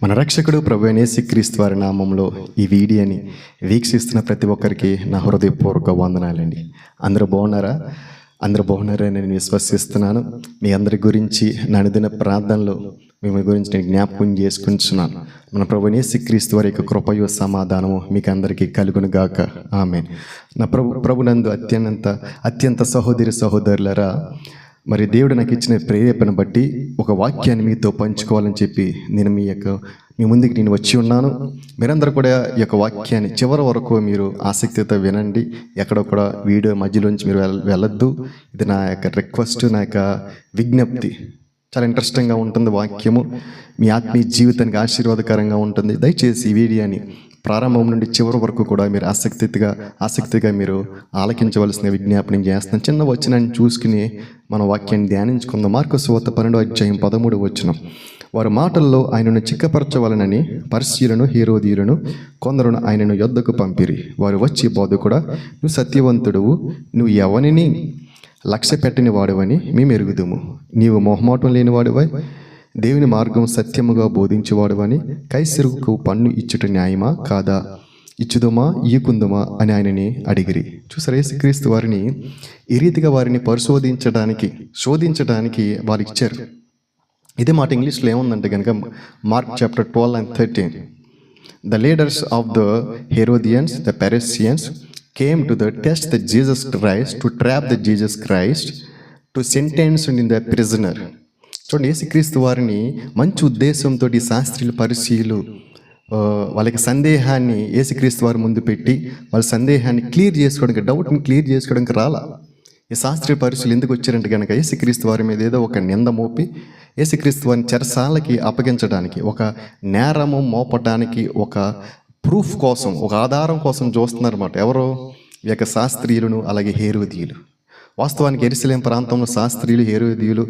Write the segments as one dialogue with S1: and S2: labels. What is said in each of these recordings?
S1: మన రక్షకుడు ప్రభువైన యేసుక్రీస్తు వారి నామంలో ఈ వీడియోని వీక్షిస్తున్న ప్రతి ఒక్కరికి నా హృదయపూర్వక వందనాలండి. అందరూ బాగున్నారా? అందరూ బాగున్నారని నేను విశ్వసిస్తున్నాను. మీ అందరి గురించి నా అనుదిన ప్రార్థనలో మీ గురించి నేను జ్ఞాపకం చేసుకుంటున్నాను. మన ప్రభువైన యేసుక్రీస్తు వారి యొక్క కృపయు సమాధానము మీకు అందరికీ కలుగును గాక. ఆమేన్. నా ప్రభునందు అత్యంత సహోదరులరా, మరి దేవుడు నాకు ఇచ్చిన ప్రేరేపణ బట్టి ఒక వాక్యాన్ని మీతో పంచుకోవాలని చెప్పి నేను మీ ముందుకు నేను వచ్చి ఉన్నాను. మీరందరూ కూడా ఈ యొక్క వాక్యాన్ని చివరి వరకు మీరు ఆసక్తితో వినండి. ఎక్కడో కూడా వీడియో మధ్యలోంచి మీరు వెళ్ళొద్దు. ఇది నా యొక్క రిక్వెస్ట్, నా యొక్క విజ్ఞప్తి. చాలా ఇంట్రెస్టింగ్గా ఉంటుంది వాక్యము, మీ ఆత్మీయ జీవితానికి ఆశీర్వాదకరంగా ఉంటుంది. దయచేసి ఈ వీడియోని ప్రారంభం నుండి చివరి వరకు కూడా మీరు ఆసక్తిగా మీరు ఆలకించవలసిన విజ్ఞాపనం చేస్తున్నాను. చిన్న వచనాన్ని చూసుకుని మన వాక్యాన్ని ధ్యానించుకుందాం. మార్కు సువార్త 12:13 వారి మాటల్లో ఆయనను చిక్కపరచవలనని పరిసయ్యులను హేరోదీయులను కొందరును ఆయనను యొద్దకు పంపిరి. వారు వచ్చి, బోధకుడా, నువ్వు సత్యవంతుడువు, నువ్వు ఎవరిని లక్ష్య పెట్టని వాడవని మేము ఎరుగుదుము. నీవు మొహమాటం లేని వాడివై దేవుని మార్గం సత్యముగా బోధించేవాడువని కైసరుకు పన్ను ఇచ్చుట న్యాయమా కాదా? ఇచ్చుదమా ఇయ్యకుందమా అని ఆయనని అడిగిరి. చూసారు, యేసుక్రీస్తు వారిని ఈ రీతిగా వారిని శోధించడానికి వారు ఇచ్చారు. ఇదే మాట ఇంగ్లీష్లో ఏముందంటే కనుక Mark chapter 12:13 the leaders of the Herodians, the Pharisees came to the test the Jesus Christ, to trap the Jesus Christ, to sentence in the prisoner. చూడండి, యేసుక్రీస్తు వారిని మంచి ఉద్దేశంతో శాస్త్రులు పరిశీలు వాళ్ళకి సందేహాన్ని యేసుక్రీస్తు వారి ముందు పెట్టి వాళ్ళ సందేహాన్ని డౌట్ని క్లియర్ చేసుకోవడానికి రాలా. ఈ శాస్త్రీయ పరిశీలు ఎందుకు వచ్చారంటే కనుక యేసుక్రీస్తు వారి మీద ఏదో ఒక నింద మోపి యేసుక్రీస్తు వారిని చెరసాలకి అప్పగించడానికి, ఒక నేరము మోపటానికి, ఒక ప్రూఫ్ కోసం, ఒక ఆధారం కోసం చూస్తున్నారన్నమాట. ఎవరో ఈ యొక్క శాస్త్రీయులను, అలాగే హేరోదీయులు. వాస్తవానికి యెరూషలేము ప్రాంతంలో శాస్త్రీయులు, హేరోదీయులు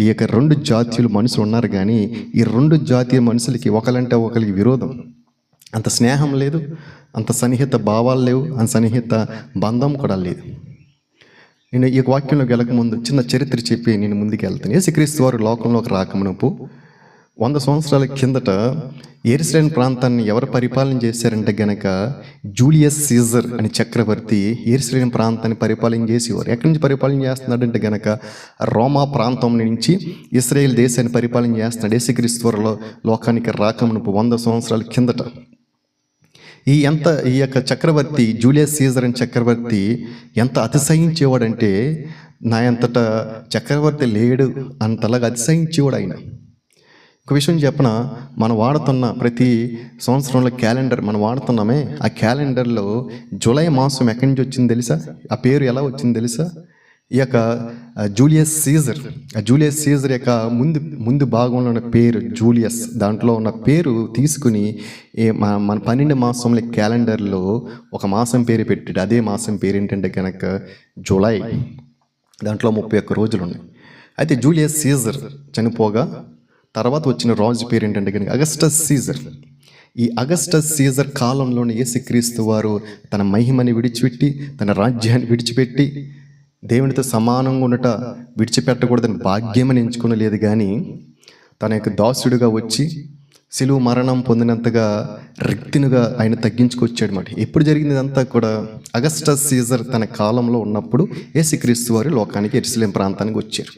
S1: ఈ యొక్క 2 జాతీయులు మనుషులు ఉన్నారు. కానీ ఈ 2 జాతీయ మనుషులకి ఒకరంటే ఒకరికి విరోధం. అంత స్నేహం లేదు, అంత సన్నిహిత భావాలు లేవు, అంత సన్నిహిత బంధం కూడా లేదు. నేను ఈ వాక్యంలోకి వెళ్ళకముందు చిన్న చరిత్ర చెప్పి నేను ముందుకు వెళ్తాను. యేసుక్రీస్తు వారు లోకంలోకి రాకమునుపు 100 సంవత్సరాల కిందట యెరూషలేము ప్రాంతాన్ని ఎవరు పరిపాలన చేశారంటే గనక జూలియస్ సీజర్ అనే చక్రవర్తి యెరూషలేము ప్రాంతాన్ని పరిపాలన చేసేవారు. ఎక్కడి నుంచి పరిపాలన చేస్తున్నాడంటే గనక రోమా ప్రాంతం నుంచి ఇశ్రాయేల్ దేశాన్ని పరిపాలన చేస్తున్నాడు. యేసుక్రీస్తు వారు లోకానికి రాకమునుపు 100 సంవత్సరాల కిందట ఈ యొక్క చక్రవర్తి జూలియస్ సీజర్ అనే చక్రవర్తి ఎంత అతిశయించేవాడంటే, నా అంతట చక్రవర్తి లేడు అంతలాగా అతిశయించేవాడు ఆయన. ఒక విషయం చెప్పన, మనం వాడుతున్న ప్రతి సంవత్సరంలో క్యాలెండర్ మనం వాడుతున్నామే, ఆ క్యాలెండర్లో జూలై మాసం ఎక్కడి నుంచి వచ్చింది తెలుసా? ఆ పేరు ఎలా వచ్చింది తెలుసా? ఈ యొక్క జూలియస్ సీజర్ యొక్క ముందు భాగంలో ఉన్న పేరు జూలియస్, దాంట్లో ఉన్న పేరు తీసుకుని మన 12 మాసంలో క్యాలెండర్లో ఒక మాసం పేరు పెట్టాడు. అదే మాసం పేరు ఏంటంటే కనుక జూలై. దాంట్లో 31 రోజులు ఉన్నాయి. అయితే జూలియస్ సీజర్ చనిపోగా తర్వాత వచ్చిన రాజు పేరు ఏంటంటే కనుక అగస్టస్ సీజర్. ఈ అగస్టస్ సీజర్ కాలంలోనే యేసుక్రీస్తు వారు తన మహిమని విడిచిపెట్టి, తన రాజ్యాన్ని విడిచిపెట్టి, దేవునితో సమానంగా ఉండట విడిచిపెట్టకూడదని భాగ్యమని ఎంచుకునలేదు. కానీ తన యొక్క దాసుడిగా వచ్చి శిలువ మరణం పొందినంతగా రిక్తినుగా ఆయన తగ్గించుకొచ్చాడు మాట. ఎప్పుడు జరిగిందంతా కూడా అగస్టస్ సీజర్ తన కాలంలో ఉన్నప్పుడు యేసుక్రీస్తు వారు లోకానికి యెరూషలేము ప్రాంతానికి వచ్చారు.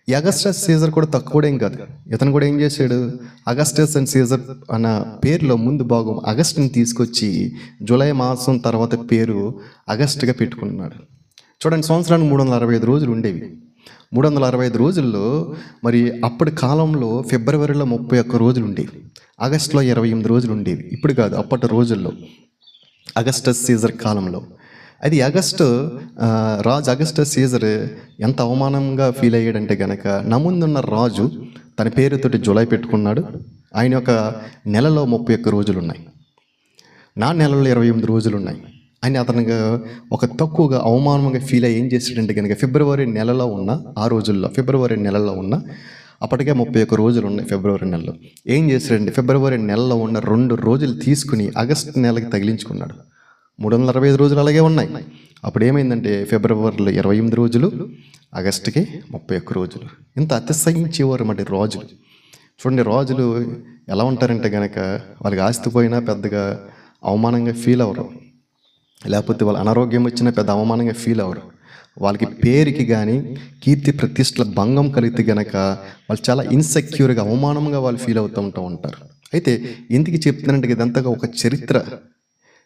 S1: ఈ అగస్టస్ సీజర్ కూడా తక్కువడేం కాదు. ఇతను కూడా ఏం చేశాడు, అగస్టస్ అండ్ సీజర్ అన్న పేరులో ముందు భాగం ఆగస్టుని తీసుకొచ్చి జూలై మాసం తర్వాత పేరు ఆగస్టుగా పెట్టుకున్నాడు. చూడండి, సంవత్సరానికి 365 రోజులు ఉండేవి. 365 రోజుల్లో మరి అప్పటి కాలంలో ఫిబ్రవరిలో 31 రోజులు ఉండేవి, ఆగస్టులో 28 రోజులు ఉండేవి. ఇప్పుడు కాదు, అప్పటి రోజుల్లో అగస్టస్ సీజర్ కాలంలో. అది రాజు అగస్టస్ సీజర్ ఎంత అవమానంగా ఫీల్ అయ్యాడంటే కనుక, నా ముందున్న రాజు తన పేరుతోటి జూలై పెట్టుకున్నాడు. ఆయన యొక్క నెలలో 31 రోజులు ఉన్నాయి, నా నెలలో 28 రోజులు ఉన్నాయి అని అతనికి ఒక తక్కువగా అవమానంగా ఫీల్ అయ్యి ఏం చేశాడంటే కనుక ఫిబ్రవరి నెలలో ఉన్న అప్పటికే 31 రోజులు ఉన్నాయి ఫిబ్రవరి నెలలో. ఏం చేశాడంటే ఫిబ్రవరి నెలలో ఉన్న 2 రోజులు తీసుకుని ఆగస్టు నెలకి తగిలించుకున్నాడు. 365 రోజులు అలాగే ఉన్నాయి. అప్పుడు ఏమైందంటే ఫిబ్రవరిలో 28 రోజులు, ఆగస్టుకి 31 రోజులు. ఇంత అతిశయించేవారు మరి రాజులు. చూడండి, రాజులు ఎలా ఉంటారంటే గనక వాళ్ళకి ఆస్తి పోయినా పెద్దగా అవమానంగా ఫీల్ అవ్వరు, లేకపోతే వాళ్ళ అనారోగ్యం వచ్చినా పెద్ద అవమానంగా ఫీల్ అవ్వరు. వాళ్ళకి పేరుకి కానీ కీర్తి ప్రతిష్టల భంగం కలిగితే గనక వాళ్ళు చాలా ఇన్సెక్యూర్గా అవమానంగా వాళ్ళు ఫీల్ అవుతూ ఉంటారు. అయితే ఎందుకు చెప్తున్నానంటే ఇదంతా ఒక చరిత్ర.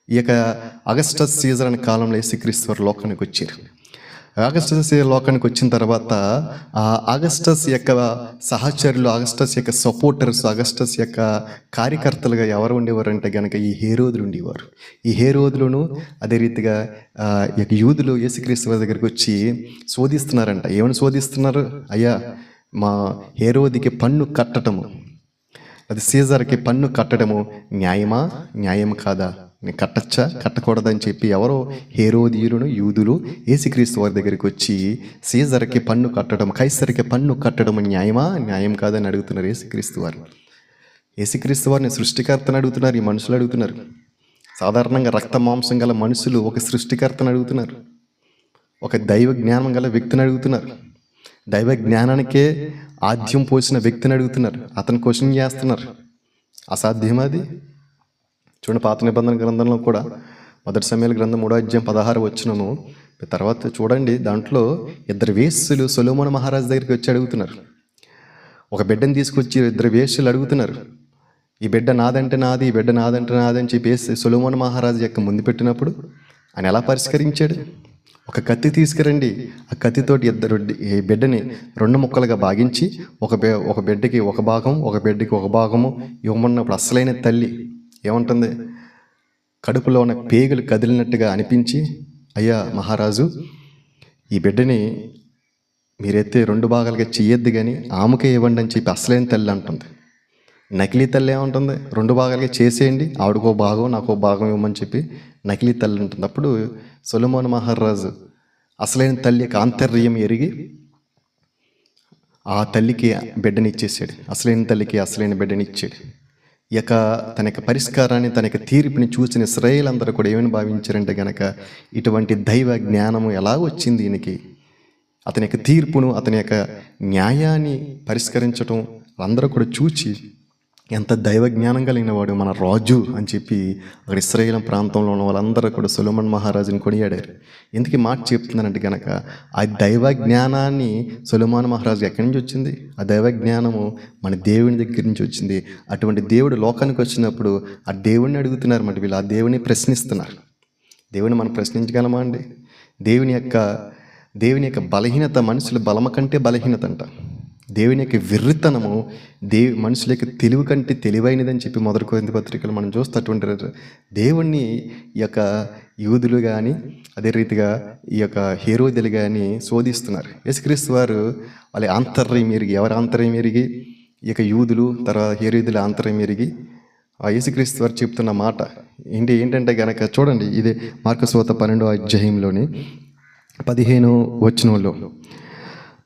S1: ఈ యొక్క అగస్టస్ సీజర్ అనే కాలంలో యేసుక్రీస్తు వారు లోకానికి వచ్చారు. అగస్టస్ లోకానికి వచ్చిన తర్వాత ఆ అగస్టస్ యొక్క సహచరులు, అగస్టస్ యొక్క సపోర్టర్స్, అగస్టస్ యొక్క కార్యకర్తలుగా ఎవరు ఉండేవారు అంటే కనుక ఈ హేరోదులు ఉండేవారు. ఈ హేరోదులను అదే రీతిగా ఈ యొక్క యూదులు యేసుక్రీస్తు వారి దగ్గరికి వచ్చి శోధిస్తున్నారంట. ఏమని శోధిస్తున్నారు? అయ్యా, మా హేరోదికి పన్ను కట్టడము, అది సీజర్కి పన్ను కట్టడము న్యాయమా, న్యాయం కాదా, నేను కట్టచ్చా, కట్టకూడదని చెప్పి ఎవరో హేరోదీయులను యూదులు యేసుక్రీస్తు వారి దగ్గరికి వచ్చి సీజర్కి పన్ను కట్టడం, కైసరికి పన్ను కట్టడం న్యాయమా, న్యాయం కాదని అడుగుతున్నారు యేసుక్రీస్తు వారు. యేసుక్రీస్తు వారిని సృష్టికర్తను అడుగుతున్నారు, ఈ మనుషులు అడుగుతున్నారు. సాధారణంగా రక్త మాంసం గల మనుషులు ఒక సృష్టికర్తను అడుగుతున్నారు, ఒక దైవ జ్ఞానం గల వ్యక్తిని అడుగుతున్నారు, దైవ జ్ఞానానికే ఆద్యం పోసిన వ్యక్తిని అడుగుతున్నారు. అతను క్వశ్చన్ చేస్తున్నారు. అసాధ్యమాది. చూడండి, పాత నిబంధన గ్రంథంలో కూడా 1 సమూయేలు గ్రంథం 3:16 తర్వాత చూడండి, దాంట్లో 2 వేశ్యలు సొలొమోను మహారాజు దగ్గరికి వచ్చి అడుగుతున్నారు. ఒక బిడ్డను తీసుకొచ్చి 2 వేశ్యలు అడుగుతున్నారు, ఈ బిడ్డ నాదంటే నాది, ఈ బిడ్డ నాదంటే నాది అని చెప్పేసి సొలొమోను మహారాజు యొక్క ముందు పెట్టినప్పుడు ఆయన ఎలా పరిష్కరించాడు? ఒక కత్తి తీసుకురండి, ఆ కత్తితోటి ఈ బిడ్డని 2 ముక్కలుగా భాగించి ఒక బిడ్డకి ఒక భాగం, ఒక బిడ్డకి ఒక భాగము ఇవ్వమన్నప్పుడు అసలైన తల్లి ఏమంటుంది? కడుపులో ఉన్న పేగులు కదిలినట్టుగా అనిపించి, అయ్యా మహారాజు, ఈ బిడ్డని మీరైతే 2 భాగాలుగా చెయ్యొద్దు కానీ ఆమెకే ఇవ్వండి అని చెప్పి అసలైన తల్లి అంటుంది. నకిలీ తల్లి ఏమంటుంది? 2 భాగాలుగా చేసేయండి, ఆవిడకో భాగం నాకో భాగం ఇవ్వమని చెప్పి నకిలీ తల్లి ఉంటుంది. అప్పుడు సొలొమోను మహారాజు అసలైన తల్లి యొక్క ఆంతర్యం ఎరిగి ఆ తల్లికి బిడ్డని ఇచ్చేసాడు, అసలైన తల్లికి అసలైన బిడ్డని ఇచ్చాడు. తన యొక్క పరిష్కారాన్ని, తన యొక్క తీర్పుని చూసిన ఇశ్రాయేలు అందరూ కూడా ఏమని భావించారంటే గనక ఇటువంటి దైవ జ్ఞానము ఎలా వచ్చింది ఈయనకి, అతని యొక్క తీర్పును, అతని యొక్క న్యాయాన్ని పరిష్కరించడం అందరూ కూడా చూచి ఎంత దైవ జ్ఞానం కలిగిన వాడు మన రాజు అని చెప్పి అక్కడ ఇశ్రాయేలు ప్రాంతంలో ఉన్న వాళ్ళందరూ కూడా సొలొమోను మహారాజుని కొనియాడారు. ఎందుకు మాట చెప్తున్నానంటే కనుక ఆ దైవ జ్ఞానాన్ని సొలొమోను మహారాజు ఎక్కడి నుంచి వచ్చింది? ఆ దైవ జ్ఞానము మన దేవుని దగ్గర నుంచి వచ్చింది. అటువంటి దేవుడు లోకానికి వచ్చినప్పుడు ఆ దేవుడిని అడుగుతున్నారు, మరి వీళ్ళు ఆ దేవుని ప్రశ్నిస్తున్నారు. దేవుని మనం ప్రశ్నించగలమా అండి? దేవుని యొక్క బలహీనత మనుషుల బలమ కంటే బలహీనత అంట. దేవుని యొక్క వెర్రితనము మనుషుల యొక్క తెలివి కంటే తెలివైనదని చెప్పి 1 కొరింథీ పత్రికలు మనం చూస్తే అటువంటి దేవుణ్ణి ఈ యొక్క యూదులు కానీ అదే రీతిగా ఈ యొక్క హేరోదులు కానీ శోధిస్తున్నారు. యేసుక్రీస్తు వారు వాళ్ళ ఆంతర్యం ఎరిగి, ఎవరి ఆంతర్యం ఎరిగి? ఈ యొక్క యూదులు తర్వాత హేరోదుల ఆంతర్యం ఎరిగి ఆ యేసుక్రీస్తు వారు చెప్తున్న మాట ఏంటంటే గనక చూడండి, ఇదే మార్కు సువార్త 12వ అధ్యాయంలోని 15వ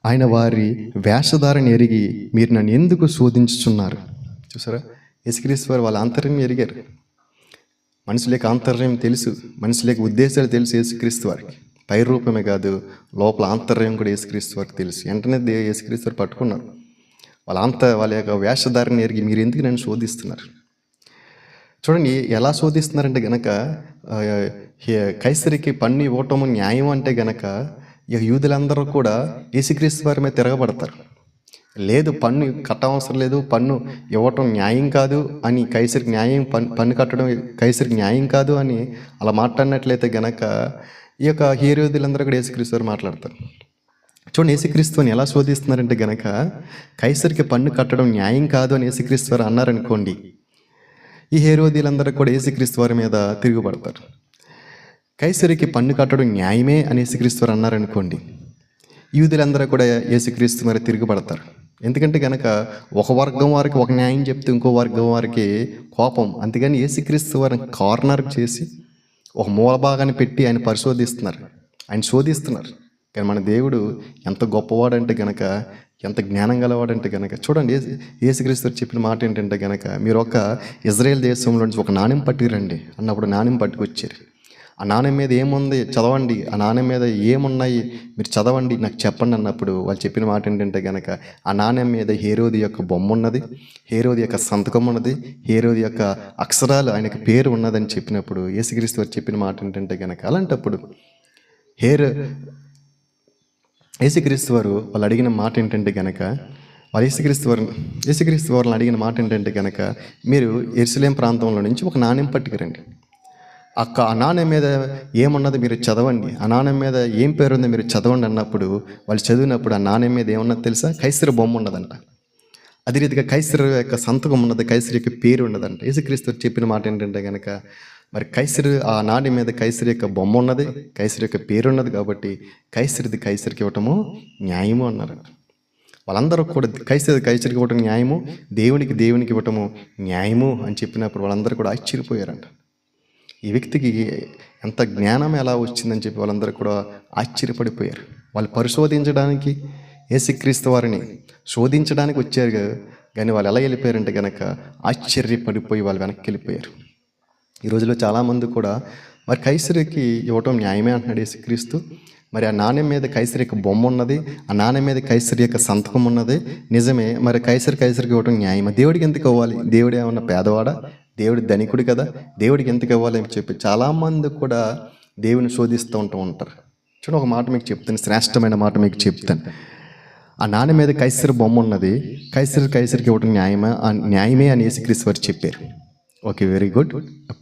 S1: ఆయన వారి వేషధారని ఎరిగి మీరు నన్ను ఎందుకు శోధించుచున్నారు? చూసారా, యేసుక్రీస్తు వారు వాళ్ళ ఆంతర్యం ఎరిగారు. మనుషుల యొక్క ఆంతర్యం తెలుసు, మనుషుల యొక్క ఉద్దేశాలు తెలుసు యేసుక్రీస్తు వారికి. పై రూపమే కాదు, లోపల ఆంతర్యం కూడా యేసుక్రీస్తు వారికి తెలుసు. వెంటనే యేసుక్రీస్తు వారు పట్టుకున్నారు. వాళ్ళ యొక్క వేషధారని ఎరిగి మీరు ఎందుకు నన్ను శోధిస్తున్నారు? చూడండి ఎలా శోధిస్తున్నారంటే గనక కైసరికి పన్ను ఇవ్వటము న్యాయం అంటే గనక ఇక యూదులందరూ కూడా యేసుక్రీస్తు వారి మీద తిరగబడతారు. లేదు, పన్ను కట్టవసరం లేదు, పన్ను ఇవ్వటం న్యాయం కాదు అని కైసరికి న్యాయం, పన్ను కట్టడం కైసరికి న్యాయం కాదు అని అలా మాట్లాడినట్లయితే గనక ఈ యొక్క హేరోదులందరూ కూడా యేసుక్రీస్తు వారు మాట్లాడతారు. చూడండి, యేసుక్రీస్తుని ఎలా శోధిస్తున్నారంటే గనక కైసరికి పన్ను కట్టడం న్యాయం కాదు అని యేసుక్రీస్తు వారు అన్నారనుకోండి, ఈ హేరోదీలందరూ కూడా యేసుక్రీస్తు వారి మీద తిరుగుబడతారు. కైసరికి పన్ను కట్టడం న్యాయమే అని యేసుక్రీస్తు వారు అన్నారనుకోండి, యూదులందరూ కూడా యేసుక్రీస్తు మరి తిరుగుబడతారు. ఎందుకంటే కనుక ఒక వర్గం వారికి ఒక న్యాయం చెప్తే ఇంకో వర్గం వారికి కోపం. అంతేగాని యేసుక్రీస్తు వారిని కార్నర్ చేసి ఒక మూల భాగాన్ని పెట్టి ఆయన పరిశోధిస్తున్నారు, ఆయన శోధిస్తున్నారు. కానీ మన దేవుడు ఎంత గొప్పవాడంటే కనుక, ఎంత జ్ఞానం గలవాడంటే కనుక చూడండి, యేసుక్రీస్తు చెప్పిన మాట ఏంటంటే కనుక మీరు ఒక ఇజ్రాయేల్ దేశంలో నుంచి ఒక నాణ్యం పట్టుకురండి అన్నప్పుడు నాణ్యం పట్టుకొచ్చారు. ఆ నాణెం మీద ఏముంది చదవండి, ఆ నాణెం మీద ఏమున్నాయి మీరు చదవండి నాకు చెప్పండి అన్నప్పుడు వాళ్ళు చెప్పిన మాట ఏంటంటే కనుక ఆ నాణెం మీద హేరోది యొక్క బొమ్మ ఉన్నది, హేరోది యొక్క సంతకం ఉన్నది, హేరోది యొక్క అక్షరాలు ఆయనకి పేరు ఉన్నదని చెప్పినప్పుడు యేసుక్రీస్తు వారు చెప్పిన మాట ఏంటంటే కనుక అలాంటప్పుడు యేసుక్రీస్తు వారు వాళ్ళు అడిగిన మాట ఏంటంటే కనుక యేసుక్రీస్తు వారిని అడిగిన మాట ఏంటంటే కనుక మీరు యెరూషలేం ప్రాంతంలో నుంచి ఒక నాణెం పట్టుకురండి, ఆ నాణెం మీద ఏమున్నది మీరు చదవండి, ఆ నాణెం మీద ఏం పేరు ఉందో మీరు చదవండి అన్నప్పుడు వాళ్ళు చదివినప్పుడు ఆ నాణెం మీద ఏమున్నది తెలుసా? కైసరు బొమ్మ ఉన్నదంట. అదే రీతిగా కైసరు యొక్క సంతకం ఉన్నది, కైసరు యొక్క పేరు ఉన్నదంట. యేసుక్రీస్తు చెప్పిన మాట ఏంటంటే కనుక మరి కైసరు ఆ నాణెం మీద కైసరు యొక్క బొమ్మ ఉన్నది, కైసరు యొక్క పేరు ఉన్నది కాబట్టి కైసరిది కైసరికి ఇవ్వటము న్యాయము అన్నారంట. వాళ్ళందరూ కూడా కైసరికి ఇవ్వటం న్యాయము, దేవునికి ఇవ్వటము న్యాయము అని చెప్పినప్పుడు వాళ్ళందరూ కూడా ఆశ్చర్యపోయారంట. ఈ వ్యక్తికి ఎంత జ్ఞానం ఎలా వచ్చిందని చెప్పి వాళ్ళందరూ కూడా ఆశ్చర్యపడిపోయారు. వాళ్ళు పరిశోధించడానికి యేసుక్రీస్తు వారిని శోధించడానికి వచ్చారు కానీ వాళ్ళు ఎలా వెళ్ళిపోయారంటే కనుక ఆశ్చర్యపడిపోయి వాళ్ళు వెనక్కి వెళ్ళిపోయారు. ఈ రోజులో చాలామంది కూడా మరి కైసరికి ఇవ్వటం న్యాయమే అంటున్నాడు యేసుక్రీస్తు. మరి ఆ నాణ్యం మీద కైసరి యొక్క బొమ్మ ఉన్నది, ఆ నాణ్యం మీద కైసరి యొక్క సంతకం ఉన్నది, నిజమే. మరి కైసరికి ఇవ్వటం న్యాయమా? దేవుడికి ఎందుకు ఇవ్వాలి? దేవుడు ఏమన్నా పేదవాడా? దేవుడు ధనికుడు కదా, దేవుడికి ఎందుకు ఇవ్వాలి అని చెప్పి చాలామంది కూడా దేవుని శోధిస్తూ ఉంటారు. చూడండి, ఒక మాట మీకు చెప్తాను, శ్రేష్టమైన మాట మీకు చెప్తాను. ఆ నాణ్యం మీద కైసరి బొమ్మ ఉన్నది, కైసరికి ఇవ్వటం న్యాయమే అని యేసుక్రీస్తు వారు చెప్పారు. Okay, very good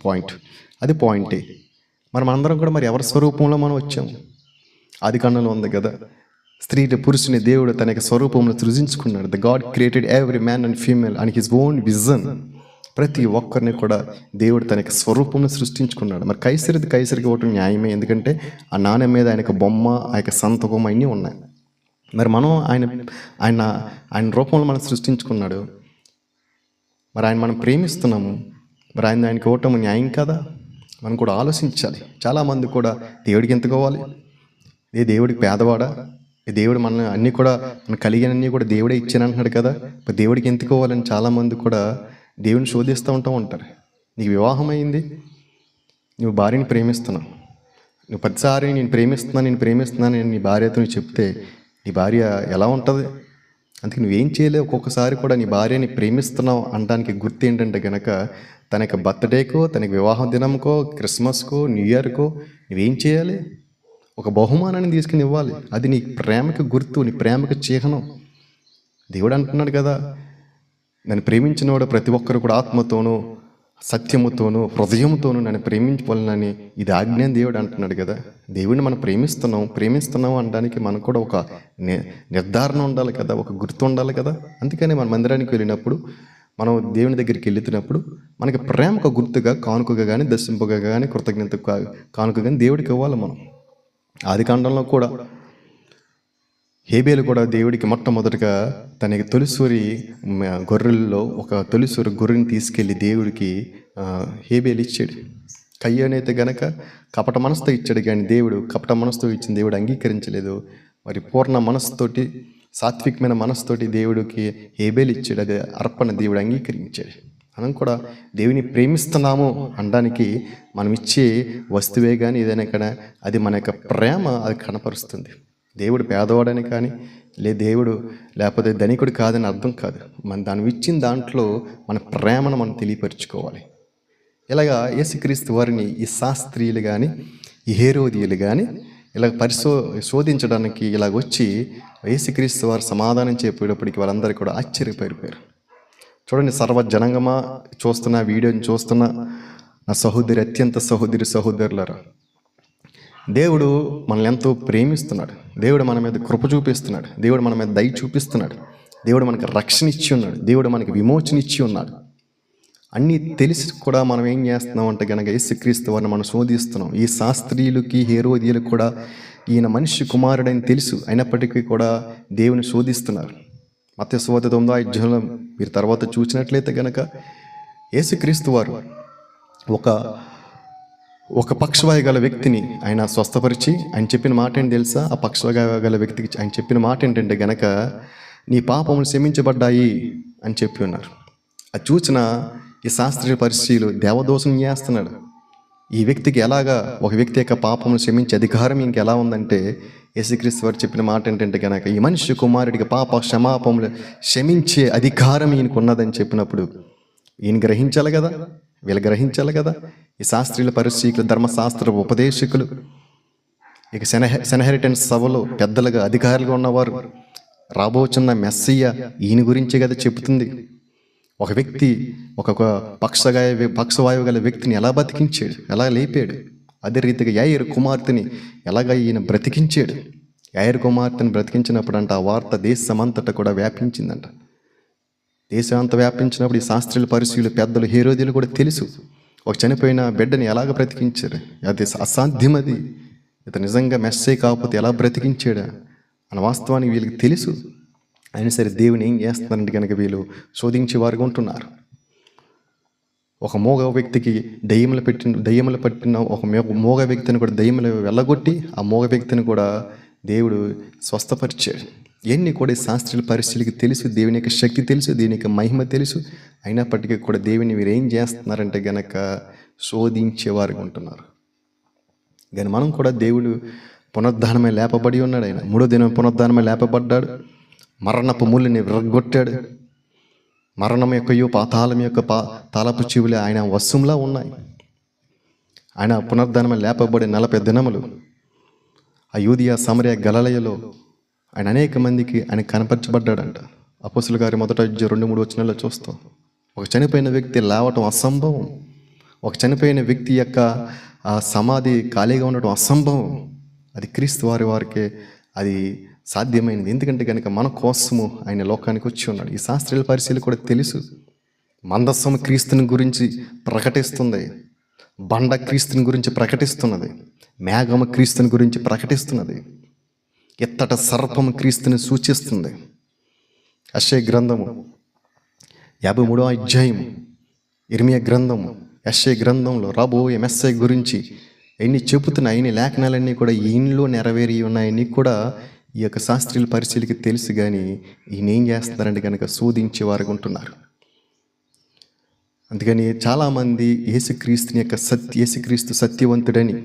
S1: point. అది పాయింటే. మనందరం కూడా మరి ఎవరి స్వరూపంలో మనం వచ్చాము? ఆది కాండంలో ఉంది కదా, పురుషుని దేవుడు తన యొక్క స్వరూపంలో సృజించుకున్నాడు. The God created every man and female and his own vision. ప్రతి ఒక్కరిని కూడా దేవుడు తన యొక్క స్వరూపంలో సృష్టించుకున్నాడు. మరి కైసరికి ఇవ్వటం న్యాయమే, ఎందుకంటే ఆ నాణ్యం మీద ఆయన యొక్క బొమ్మ, ఆ యొక్క సంతకం అన్నీ ఉన్నాయి. మరి మనం ఆయన రూపంలో మనం సృష్టించుకున్నాడు, మరి ఆయన మనం ప్రేమిస్తున్నాము, మరి ఆయనకి ఇవ్వటం న్యాయం కదా? మనం కూడా ఆలోచించాలి. చాలామంది కూడా దేవుడికి ఎంత కావాలి, దేవుడికి పేదవాడా, దేవుడు మన అన్నీ కూడా మన కలిగినన్నీ కూడా దేవుడే ఇచ్చానంటున్నాడు కదా, ఇప్పుడు దేవుడికి ఎందుకు ఇవ్వాలని చాలామంది కూడా దేవుని శోధిస్తూ ఉంటారు. నీకు వివాహం అయింది, నువ్వు భార్యని ప్రేమిస్తున్నావు, నువ్వు ప్రతిసారి నేను ప్రేమిస్తున్నాను నీ భార్యతో నువ్వు చెప్తే నీ భార్య ఎలా ఉంటుంది? అందుకే నువ్వేం చేయలేవు. ఒక్కొక్కసారి కూడా నీ భార్యని ప్రేమిస్తున్నావు అనడానికి గుర్తు ఏంటంటే కనుక తన యొక్క బర్త్డేకో, తనకి వివాహ దినంకో, క్రిస్మస్కో, న్యూ ఇయర్కో నువ్వేం చేయాలి? ఒక బహుమానాన్ని తీసుకుని ఇవ్వాలి. అది నీ ప్రేమకు గుర్తు, నీ ప్రేమకు చిహ్నం. దేవుడు అంటున్నాడు కదా, నన్ను ప్రేమించినవాడు ప్రతి ఒక్కరు కూడా ఆత్మతోనూ సత్యముతోనూ హృదయంతోనూ నన్ను ప్రేమించవలనని ఇది ఆజ్ఞ దేవుడు అంటున్నాడు కదా. దేవుడిని మనం ప్రేమిస్తున్నాం అనడానికి మనకు కూడా ఒక నిర్ధారణ ఉండాలి కదా, ఒక గుర్తు ఉండాలి కదా. అందుకని మన మందిరానికి వెళ్ళినప్పుడు, మనం దేవుని దగ్గరికి వెళ్తున్నప్పుడు మనకి ప్రేమకు గుర్తుగా కానుకగా కానీ, దర్శింపుగా కానీ, కృతజ్ఞత కానుక కానీ దేవుడికి ఇవ్వాలి. మనం ఆది కాండంలో కూడా హేబేలు కూడా దేవుడికి మొట్టమొదటిగా తనకి తొలిసూరి గొర్రెల్లో ఒక తొలిసూరి గొర్రెని తీసుకెళ్ళి దేవుడికి హేబేలు ఇచ్చాడు. కయ్యను అయితే గనక కపట మనసుతో ఇచ్చాడు, కానీ దేవుడు కపట మనసుతో ఇచ్చిన దేవుడు అంగీకరించలేదు. మరి పూర్ణ మనసుతోటి, సాత్వికమైన మనసుతోటి దేవుడికి హేబేలు ఇచ్చాడు, అది అర్పణ దేవుడు అంగీకరించాడు. మనం కూడా దేవుని ప్రేమిస్తున్నాము అనడానికి మనం ఇచ్చే వస్తువే కానీ ఏదైనా కానీ అది మన యొక్క ప్రేమ అది కనపరుస్తుంది. దేవుడు పేదవాడని కానీ దేవుడు లేకపోతే ధనికుడు కాదని అర్థం కాదు. మన దాన్ని ఇచ్చిన దాంట్లో మన ప్రేమను మనం తెలియపరుచుకోవాలి. ఇలాగా యేసుక్రీస్తు వారిని ఈ శాస్త్రీయులు కానీ, ఈ హేరోదీయులు కానీ ఇలా శోధించడానికి ఇలాగ వచ్చి యేసుక్రీస్తు వారు సమాధానం చెప్పేటప్పటికి వాళ్ళందరూ కూడా ఆశ్చర్యపడిపోయారు. చూడండి, సర్వజనంగమా చూస్తున్న వీడియోని చూస్తున్న నా అత్యంత సహోదరులారా, దేవుడు మనల్ని ఎంతో ప్రేమిస్తున్నాడు. దేవుడు మన మీద కృప చూపిస్తున్నాడు. దేవుడు మన మీద దయ చూపిస్తున్నాడు. దేవుడు మనకు రక్షణ ఇచ్చి ఉన్నాడు. దేవుడు మనకి విమోచన ఇచ్చి ఉన్నాడు. అన్నీ తెలిసి కూడా మనం ఏం చేస్తున్నాం అంటే కనుక యేసుక్రీస్తు వారిని మనం శోధిస్తున్నాం. ఈ శాస్త్రీయులకి, హేరోదీయులకు కూడా ఈయన మనిషి కుమారుడని తెలుసు, అయినప్పటికీ కూడా దేవుని శోధిస్తున్నారు. మత్తయి సువార్త 9వ అధ్యాయంలో మీరు తర్వాత చూసినట్లయితే కనుక యేసుక్రీస్తు వారు ఒక పక్షవాయు గల వ్యక్తిని ఆయన స్వస్థపరిచి ఆయన చెప్పిన మాట ఏంటి తెలుసా? ఆ పక్షవాయు గల వ్యక్తికి ఆయన చెప్పిన మాట ఏంటంటే గనక నీ పాపములు క్షమించబడ్డాయి అని చెప్పి ఉన్నారు. అది చూసిన ఈ శాస్త్రీయ పరిశీలు దేవదోషం చేస్తున్నాడు. ఈ వ్యక్తికి ఎలాగా ఒక వ్యక్తి యొక్క పాపమును క్షమించే అధికారం ఇంకెలా ఉందంటే, యేసుక్రీస్తు వారు చెప్పిన మాట ఏంటంటే కనుక, ఈ మనిషి కుమారుడికి పాప క్షమాపములు క్షమించే అధికారం ఈయనకు ఉన్నదని చెప్పినప్పుడు ఈయన గ్రహించాలి కదా, వీళ్ళు గ్రహించాలి కదా. ఈ శాస్త్రీయుల పరిశీకులు, ధర్మశాస్త్ర ఉపదేశకులు, ఇక సెనహెరిటెన్స్ సభలో పెద్దలుగా అధికారులుగా ఉన్నవారు, రాబోచున్న మెస్సియ ఈయన గురించే కదా చెబుతుంది. ఒక వ్యక్తి ఒక పక్షవాయువు గల వ్యక్తిని ఎలా బతికించాడు, ఎలా లేపాడు. అదే రీతిగా యాయిరు కుమార్తెని ఎలాగ ఈయన బ్రతికించాడు. యాయిరు కుమార్తెని బ్రతికించినప్పుడు అంట ఆ వార్త దేశమంతటా కూడా వ్యాపించిందంట. దేశం అంతా వ్యాపించినప్పుడు ఈ శాస్త్రుల పరిశీలు, పెద్దలు, హేరోదీలు కూడా తెలుసు ఒక చనిపోయిన బిడ్డని ఎలాగ బ్రతికించారు. అది అసాధ్యం, అది ఇతను నిజంగా మెస్సే కాకపోతే ఎలా బ్రతికించాడా అన్న వాస్తవానికి వీళ్ళకి తెలుసు. అయినా సరే దేవుని ఏం చేస్తున్నారంటే కనుక వీళ్ళు శోధించే వారుగా ఉంటున్నారు. ఒక మోగ వ్యక్తికి దయ్యములు పట్టిన ఒక మోగ వ్యక్తిని కూడా దయ్యములు వెళ్ళగొట్టి ఆ మోగ వ్యక్తిని కూడా దేవుడు స్వస్థపరిచాడు. ఇవన్నీ కూడా శాస్త్రీయ పరిస్థితులకి తెలుసు, దేవుని యొక్క శక్తి తెలుసు, దేవుని యొక్క మహిమ తెలుసు. అయినప్పటికీ కూడా దేవుని వీరు ఏం చేస్తున్నారంటే గనక శోధించేవారుగా ఉంటున్నారు. కానీ మనం కూడా దేవుడు పునరుద్ధానమై లేపబడి ఉన్నాడు. ఆయన 3వ దినం పునరుద్ధానమై లేపబడ్డాడు. మరణపు ముళ్ళని విరగొట్టాడు. మరణం యొక్కయు పాతాళం యొక్క తాళపు చెవులే ఆయన వశంలా ఉన్నాయి. ఆయన పునరుద్ధానమై లేపబడి 40 దినములు ఆ యూదియా, సమరయ, గలిలయలో ఆయన అనేక మందికి ఆయన కనపరచబడ్డాడంట. అపోస్తుల గారి 1:2-3 వచనాల్లో చూస్తాం. ఒక చనిపోయిన వ్యక్తి లేవటం అసంభవం. ఒక చనిపోయిన వ్యక్తి యొక్క ఆ సమాధి ఖాళీగా ఉండటం అసంభవం. అది క్రీస్తు వారికే అది సాధ్యమైనది. ఎందుకంటే కనుక మన కోసము ఆయన లోకానికి వచ్చి ఉన్నాడు. ఈ శాస్త్రీయ పరిశీలన కూడా తెలుసు. మందస్సము క్రీస్తుని గురించి ప్రకటిస్తుంది, బండ క్రీస్తుని గురించి ప్రకటిస్తున్నది, మేఘము క్రీస్తుని గురించి ప్రకటిస్తున్నది, ఎత్తట సర్పము క్రీస్తుని సూచిస్తుంది. యెషయా గ్రంథము 53వ అధ్యాయము, ఇర్మియా గ్రంథము, యెషయా గ్రంథంలో రాబోయే మెస్సయ్య గురించి ఎన్ని చెబుతున్నాయి. ఎన్ని లేఖనాలన్నీ కూడా ఈయనలో నెరవేరి ఉన్నాయని కూడా ఈ యొక్క శాస్త్రీయుల పరిశీలికి తెలుసు. కానీ ఈయన ఏం చేస్తున్నారంటే కనుక శోధించేవారుగా ఉంటున్నారు. అందుకని చాలామంది యేసుక్రీస్తు సత్యవంతుడని,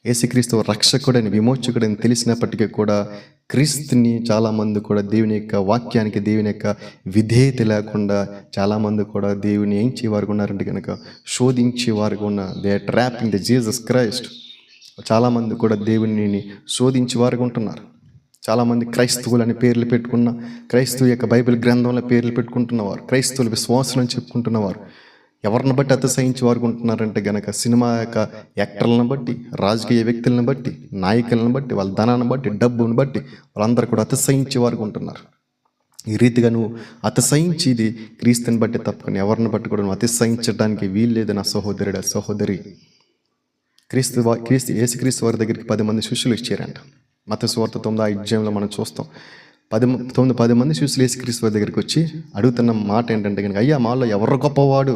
S1: యేసుక్రీస్తు రక్షకుడని, విమోచకుడని తెలిసినప్పటికీ కూడా క్రీస్తుని చాలామంది కూడా దేవుని యొక్క వాక్యానికి, దేవుని యొక్క విధేయత లేకుండా చాలామంది కూడా దేవుని ఏం చేయవారుగా ఉన్నారంటే కనుక శోధించేవారుగా ఉన్నారు. They are trapping the Jesus Christ. చాలామంది కూడా దేవుని శోధించేవారుగా ఉంటున్నారు. చాలామంది క్రైస్తవులు అని పేర్లు పెట్టుకున్న, క్రైస్తవు యొక్క బైబిల్ గ్రంథంలో పేర్లు పెట్టుకుంటున్నవారు, క్రైస్తవులు విశ్వాసం అని చెప్పుకుంటున్నవారు ఎవరిని బట్టి అతిశయించి వారు ఉంటున్నారంటే గనక సినిమా యొక్క యాక్టర్లను బట్టి, రాజకీయ వ్యక్తులను బట్టి, నాయకులను బట్టి, వాళ్ళ ధనాన్ని బట్టి, డబ్బును బట్టి వాళ్ళందరూ కూడా అతిశయించే వారు ఉంటున్నారు. ఈ రీతిగా నువ్వు అతిశయించేది క్రీస్తుని బట్టి తప్పని ఎవరిని బట్టి కూడా నువ్వు అతిశయించడానికి వీల్లేదు నా సహోదరుడు, సహోదరి. యేసుక్రీస్తు వారి దగ్గరికి 10 మంది శిష్యులు ఇచ్చారంట. మత్తయి సువార్త 9వ అధ్యాయంలో మనం చూస్తాం. 10 మంది శిష్యులు యేసుక్రీస్తు వారి దగ్గరికి వచ్చి అడుగుతున్న మాట ఏంటంటే కనుక, అయ్యా మాలో ఎవరు గొప్పవాడు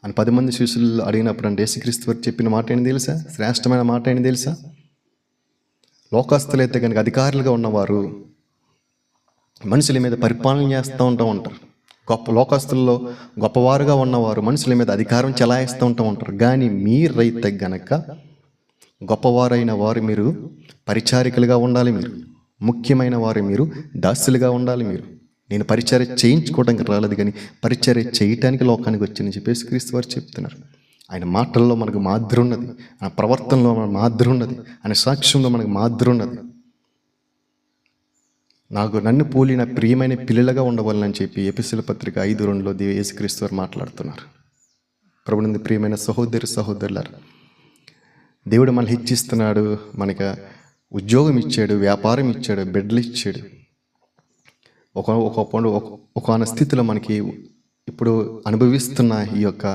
S1: అని 10 మంది శిష్యులు అడిగినప్పుడు అంటే యేసుక్రీస్తు వారు చెప్పిన మాట ఏంటి తెలుసా? శ్రేష్టమైన మాట ఏంటి తెలుసా? లోకస్తులైతే కనుక అధికారులుగా ఉన్నవారు మనుషుల మీద పరిపాలన చేస్తూ ఉంటారు. లోకస్తుల్లో గొప్పవారుగా ఉన్నవారు మనుషుల మీద అధికారం చెలాయిస్తూ ఉంటారు. కానీ మీరైతే గనక గొప్పవారైన వారు మీరు పరిచారికలుగా ఉండాలి. మీరు ముఖ్యమైన వారు మీరు దాసులుగా ఉండాలి. నేను పరిచర్య చేయించుకోవడానికి రాలేదు, కానీ పరిచర్య చేయటానికి లోకానికి వచ్చానని చెప్పేసి క్రీస్తు వారు చెప్తున్నారు. ఆయన మాటల్లో మనకు మాదిరి ఉన్నది, ఆయన ప్రవర్తనలో మనకు మాదిరి ఉన్నది, ఆయన సాక్ష్యంలో మనకు మాదిరి ఉన్నది. నన్ను పోలిన ప్రియమైన పిల్లలుగా ఉండవాలని చెప్పి ఎఫెసీయుల పత్రిక 5:2లో యేసుక్రీస్తు వారు మాట్లాడుతున్నారు. ప్రభునందు ప్రియమైన సహోదరులారా, దేవుడు మనల్ని హెచ్చిస్తున్నాడు, మనకు ఉద్యోగం ఇచ్చాడు, వ్యాపారం ఇచ్చాడు, బిడ్డలు ఇచ్చాడు. ఒక స్థితిలో మనకి ఇప్పుడు అనుభవిస్తున్న ఈ యొక్క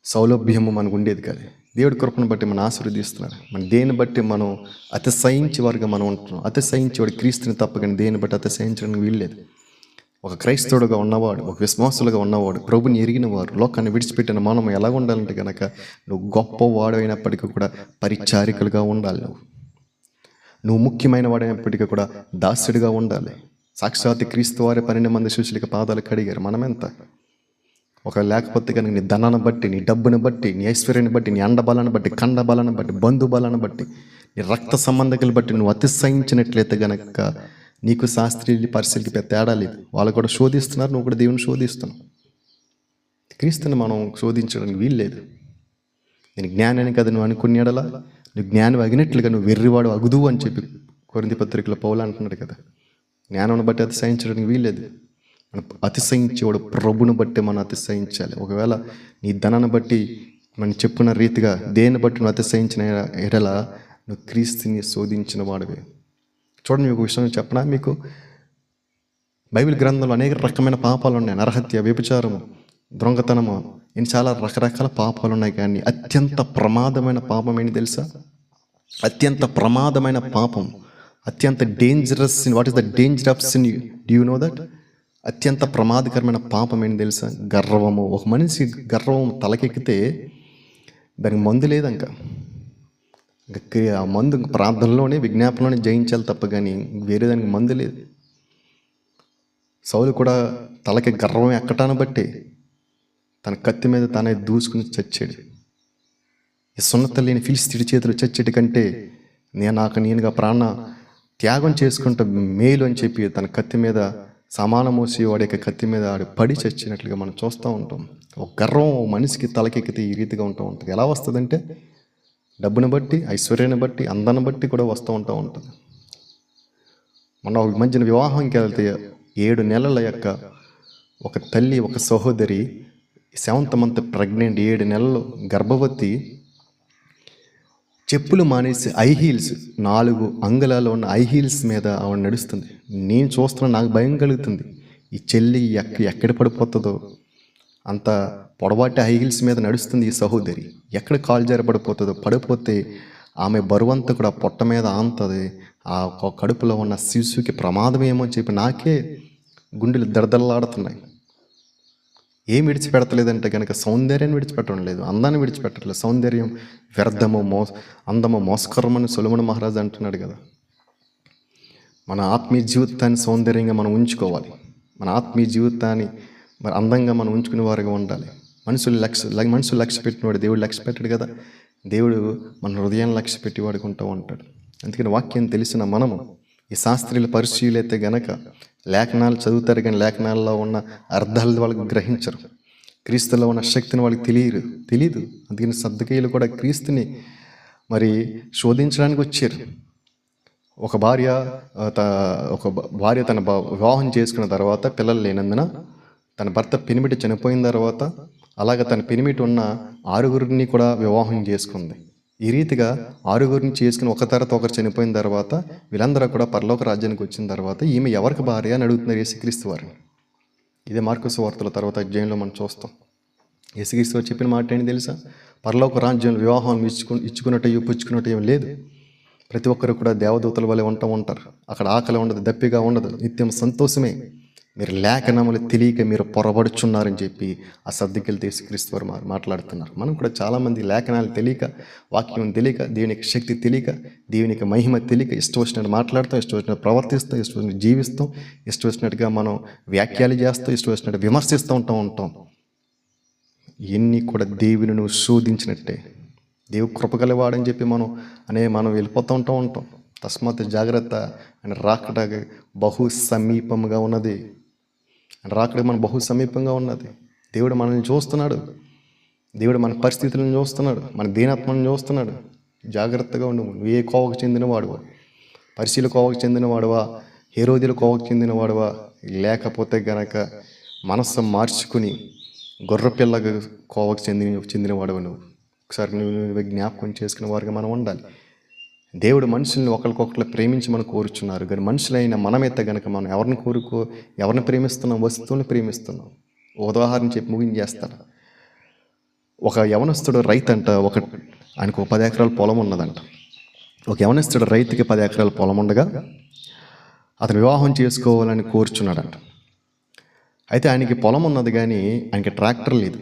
S1: సౌలభ్యము మనకు ఉండేది కాదు. దేవుడి కృపను బట్టి మనం ఆశీర్వదిస్తున్నాడు. మన దేని బట్టి మనం అతిశయించే వారుగా మనం ఉంటున్నాం. అతిశయించేవాడు క్రీస్తుని తప్ప కానీ దేని బట్టి అతిశయించడానికి వీల్లేదు. ఒక క్రైస్తవుడుగా ఉన్నవాడు, ఒక విశ్వాసులుగా ఉన్నవాడు, ప్రభుని ఎరిగిన వారు, లోకాన్ని విడిచిపెట్టిన మనం ఎలా ఉండాలంటే కనుక నువ్వు గొప్పవాడు అయినప్పటికీ కూడా పరిచారికలుగా ఉండాలి. నువ్వు ముఖ్యమైన వాడైనప్పటికీ కూడా దాసుడిగా ఉండాలి. సాక్షాత్ క్రీస్తు వారి 12 మంది శిష్యులకి పాదాలు కడిగారు. మనమెంత ఒకవేళ లేకపోతే కనుక నీ ధనాన్ని బట్టి, నీ డబ్బుని బట్టి, నీ ఐశ్వర్యాన్ని బట్టి, నీ అండబలాన్ని బట్టి, కండబలాన్ని బట్టి, బంధుబలాన్ని బట్టి, నీ రక్త సంబంధికులు బట్టి నువ్వు అతిశయించినట్లయితే గనక నీకు శాస్త్రీయులు పరిశీలికి పెద్ద తేడా లేదు. వాళ్ళు కూడా శోధిస్తున్నారు, నువ్వు కూడా దేవుని శోధిస్తున్నావు. క్రీస్తుని మనం శోధించడానికి వీలు లేదు. నేను జ్ఞానాన్ని కదా నువ్వు అనుకునేడలా, నువ్వు జ్ఞానం అగినట్లుగా నువ్వు వెర్రివాడు అగుదు అని చెప్పి కొరింథీ పత్రికలో పౌలు అంటున్నాడు కదా. జ్ఞానం బట్టి అతిశయించడానికి వీల్లేదు. మనం అతిశయించేవాడు ప్రభుని బట్టి మనం అతిశయించాలి. ఒకవేళ నీ ధనాన్ని బట్టి మనం చెప్పుకున్న రీతిగా దేన్ని బట్టి నువ్వు అతిశయించిన ఎడల నువ్వు క్రీస్తుని శోధించిన వాడివే. చూడండి, మీకు విషయం చెప్పనా, మీకు బైబిల్ గ్రంథంలో అనేక రకమైన పాపాలు ఉన్నాయి. నరహత్య, వ్యభిచారము, దొంగతనము, ఇన్ని చాలా రకరకాల పాపాలు ఉన్నాయి. కానీ అత్యంత ప్రమాదమైన పాపం ఏంటి తెలుసా? అత్యంత ప్రమాదమైన పాపం, అత్యంత dangerous sin. What is the danger of sin? Do you know that? అత్యంత ప్రమాదకరమైన పాపం ఏంటి తెలుసా? గర్వము. ఒక మనిషి గర్వం తలకెక్కితే దానికి మందు లేదంక. ఆ మందు ప్రార్థనలోనే, విజ్ఞాపనలోనే జయించాలి తప్ప కానీ వేరే దానికి మందు లేదు. సౌలు కూడా తలకి గర్వం ఎక్కటాన్ని బట్టి తన కత్తి మీద తానే దూసుకుని చచ్చాడు. ఈ సున్నత లేని ఫిలిష్తీయుడి చేతులు చచ్చేటి కంటే నేనుగా ప్రాణ త్యాగం చేసుకుంటా మేలు అని చెప్పి తన కత్తి మీద సమాన మోసి వాడి యొక్క కత్తి మీద ఆడి పడి చచ్చినట్లుగా మనం చూస్తూ ఉంటాం. ఒక గర్వం మనిషికి తలకెక్కితే ఈ రీతిగా ఉంటుంది. ఎలా వస్తుందంటే డబ్బుని బట్టి, ఐశ్వర్యాన్ని బట్టి, అందాన్ని బట్టి కూడా వస్తూ ఉంటుంది. మన ఒక మధ్యన వివాహంకి వెళ్తే 7 నెలల యొక్క ఒక తల్లి, ఒక సహోదరి 7th month ప్రెగ్నెంట్, 7 నెలలు గర్భవతి, చెప్పులు మానేసి హై హీల్స్, 4 అంగుళాలు ఉన్న హై హీల్స్ మీద ఆవిడ నడుస్తుంది. నేను చూస్తున్నా, నాకు భయం కలుగుతుంది. ఈ చెల్లి ఎక్కడ పడిపోతుందో, అంత పొడవాటి హై హీల్స్ మీద నడుస్తుంది ఈ సహోదరి. ఎక్కడ కాలు జారి పడిపోతుందో, పడిపోతే ఆమె బరువంతా కూడా పొట్ట మీద ఆంతుంది. ఆ కడుపులో ఉన్న శిశువుకి ప్రమాదం ఏమో అని చెప్పి నాకే గుండెలు దడదడలాడుతున్నాయి. ఏం విడిచిపెడతలేదంటే కనుక సౌందర్యాన్ని విడిచిపెట్టడం లేదు, అందాన్ని విడిచిపెట్టట్లేదు. సౌందర్యం వ్యర్థము, అందము మోసకరమని సొలొమోను మహారాజు అంటున్నాడు కదా. మన ఆత్మీయ జీవితాన్ని సౌందర్యంగా మనం ఉంచుకోవాలి. మన ఆత్మీయ జీవితాన్ని మరి అందంగా మనం ఉంచుకునే వారుగా ఉండాలి. మనుషులు లక్ష్య పెట్టినవాడు దేవుడు లక్ష్య పెట్టాడు కదా. దేవుడు మన హృదయాన్ని లక్ష్య పెట్టి వాడుకుంటూ ఉంటాడు. అందుకని వాక్యం తెలిసిన మనము ఈ శాస్త్రీయుల పరిశీలైతే గనక లేఖనాలు చదువుతారు, కానీ లేఖనాల్లో ఉన్న అర్థాలు వాళ్ళకి గ్రహించరు. క్రీస్తులో ఉన్న శక్తిని వాళ్ళకి తెలియదు. అందుకని సద్దకీయులు కూడా క్రీస్తుని మరి శోధించడానికి వచ్చారు. ఒక భార్య తన వివాహం చేసుకున్న తర్వాత పిల్లలు లేనందున తన భర్త పెనిమిటి చనిపోయిన తర్వాత అలాగే తన పెనిమిటి ఉన్న 6 కూడా వివాహం చేసుకుంది. ఈ రీతిగా 6 చేసుకుని ఒక తర్వాత ఒకరు చనిపోయిన తర్వాత వీళ్ళందరూ కూడా పరలోక రాజ్యానికి వచ్చిన తర్వాత ఈమె ఎవరికి భార్య అని అడుగుతున్నారు యేసుక్రీస్తు వారిని. ఇదే మార్కు సువార్తల తర్వాత అధ్యాయంలో మనం చూస్తాం. యేసుక్రీస్తు వారు చెప్పిన మాట ఏంటి తెలుసా? పరలోక రాజ్యంలో వివాహం ఇచ్చుకున్నట్టు పుచ్చుకున్నట్టు ఏం లేదు. ప్రతి ఒక్కరు కూడా దేవదూతల వలె ఉంటారు. అక్కడ ఆకలి ఉండదు, దప్పిగా ఉండదు, నిత్యం సంతోషమే. మీరు లేఖనములు తెలియక మీరు పొరబడుచున్నారని చెప్పి ఆ సద్దకిలు యేసుక్రీస్తు వారు మాట్లాడుతున్నారు. మనం కూడా చాలామంది లేఖనాలు తెలియక, వాక్యం తెలియక, దేవునికి శక్తి తెలియక, దేవునికి మహిమ తెలియక ఇష్టం వచ్చినట్టు మాట్లాడుతాం, ఇష్టం వచ్చినట్టు ప్రవర్తిస్తాం, ఇష్టం వచ్చినట్టు జీవిస్తాం, ఇష్టం వచ్చినట్టుగా మనం వ్యాఖ్యలు చేస్తాం, ఇష్టం వచ్చినట్టు విమర్శిస్తూ ఉంటాం. ఇవన్నీ కూడా దేవుని నువ్వు శోధించినట్టే. దేవుడు కృపగలవాడని చెప్పి మనం వెళ్ళిపోతూ ఉంటాం. తస్మాత్ జాగ్రత్త, అని రాకడ బహు సమీపంగా ఉన్నది. రాకడ మనం బహు సమీపంగా ఉన్నది. దేవుడు మనల్ని చూస్తున్నాడు. దేవుడు మన పరిస్థితులను చూస్తున్నాడు, మన దీనత్మను చూస్తున్నాడు. జాగ్రత్తగా ఉండు. నువ్వు ఏ కోవకు చెందినవాడువా? పరిశీల కోవకు చెందినవాడువా? హేరోదీల కోవకు చెందినవాడువా? లేకపోతే గనక మనస్సు మార్చుకుని గొర్రెపిల్ల కోవకు చెందినవాడువా? నువ్వు ఒకసారి నువ్వు జ్ఞాపకం చేసుకునే వారుగా మనం ఉండాలి. దేవుడు మనుషుల్ని ఒకరికొకరు ప్రేమించి మనం కోరుచున్నారు, కానీ మనుషులైన మనమైతే కనుక మనం ఎవరిని ప్రేమిస్తున్నాం? వస్తువుని ప్రేమిస్తున్నాం. ఉదాహరణ చెప్పి ముగించేస్తాను. ఒక యవనస్తుడు రైతు అంట, ఆయనకు 10 ఎకరాల పొలం ఉన్నదంట. ఒక యవనస్తుడు రైతుకి 10 ఎకరాల పొలం ఉండగా అతను వివాహం చేసుకోవాలని కోరుచున్నాడంట. అయితే ఆయనకి పొలం ఉన్నది కానీ ఆయనకి ట్రాక్టర్ లేదు.